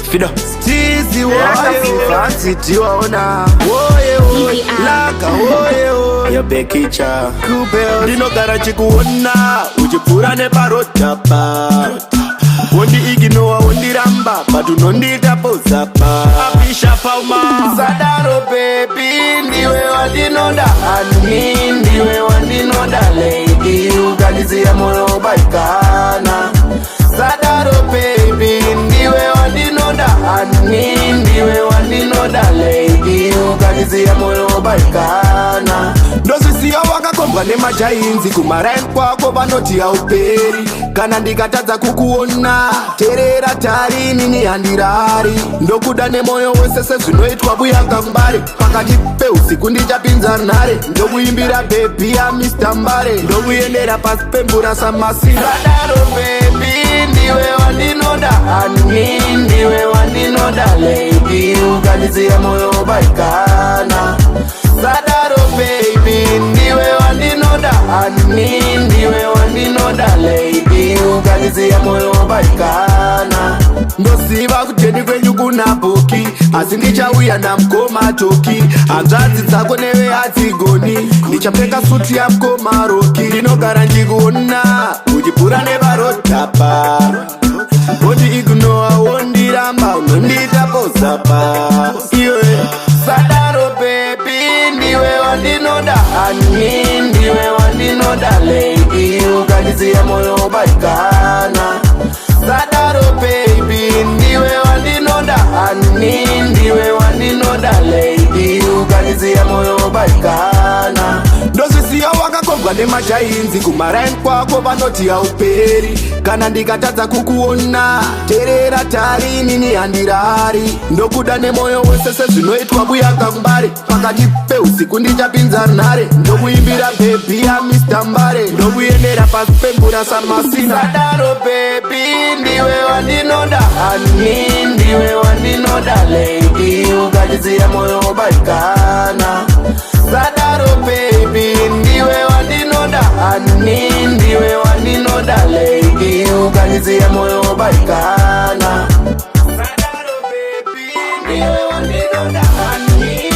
Fido Steezy woye fancy tiwaona woye laka woye Yo bekicha Kupeo dinogara chikuona uchipura neparotapa Wondi iginoa wondi ramba but unondita pozapa Apisha fauma Sadaro baby ndiwe wandinoda Ani ndiwe wandinoda lady Ugalizia moyo baikana Sadaro baby ndiwe wandinoda Ani ndiwe wandinoda lady Ugalizia moyo baikana Ndosisiya wakakombwa nemajainzi kumaraini kwako vanoti hauperi Kana ndikatadza kukuona terera tari nini handirari Ndokuda nemoyo wese sezvinoitwa buyanga mbare Pakati peusiku ndichapinza nhare Ndokuimbira baby ya Mr. Mbare Ndokuyendera pasi pemvura samasira Sadaro baby ndiwe wandinoda Ani ndiwe wandinoda lady Ugalizia moyo baikana Sadaro baby ndiwe wandinoda Ani ndiwe wandinoda lady Ugalizia moyo baikana Ndosiva kuteni kwenyu kuna boki Asi ndichauya na mkoma toki Anzadzi dzako newe hadzigoni Ndichapfeka suti ya mkoma roki Ndinogara njikuona Uchipura nevarotapa Wondi ignoa wondi ramba Unondita pozapa Sadaro baby ndiwe wandinoda Ani ndiwe wandinoda lady Ugalizia moyo baikana Sadaro baby ndiwe wandinoda Ani ndiwe wandinoda lady Ugalizia moyo baikana Ndosisiya wakakombwa nemajainzi kumaraini kwako vanoti hauperi Kana ndikatadza kukuona terera tari nini handirari Ndokuda nemoyo wese sezvinoitwa buyanga mbare Pakati peusiku ndichapinza nhare Ndokuimbira baby ya Mr. Mbare Ndokuyendera pasi pemvura samasina Sadaro baby ndiwe wandinoda Ani ndiwe wandinoda lady Ugalizia moyo baikana Sadaro baby ndiwe wandinoda Ani ndiwe wandinoda lady Ugalizia moyo baikana Sadaro baby ndiwe wandinoda Ani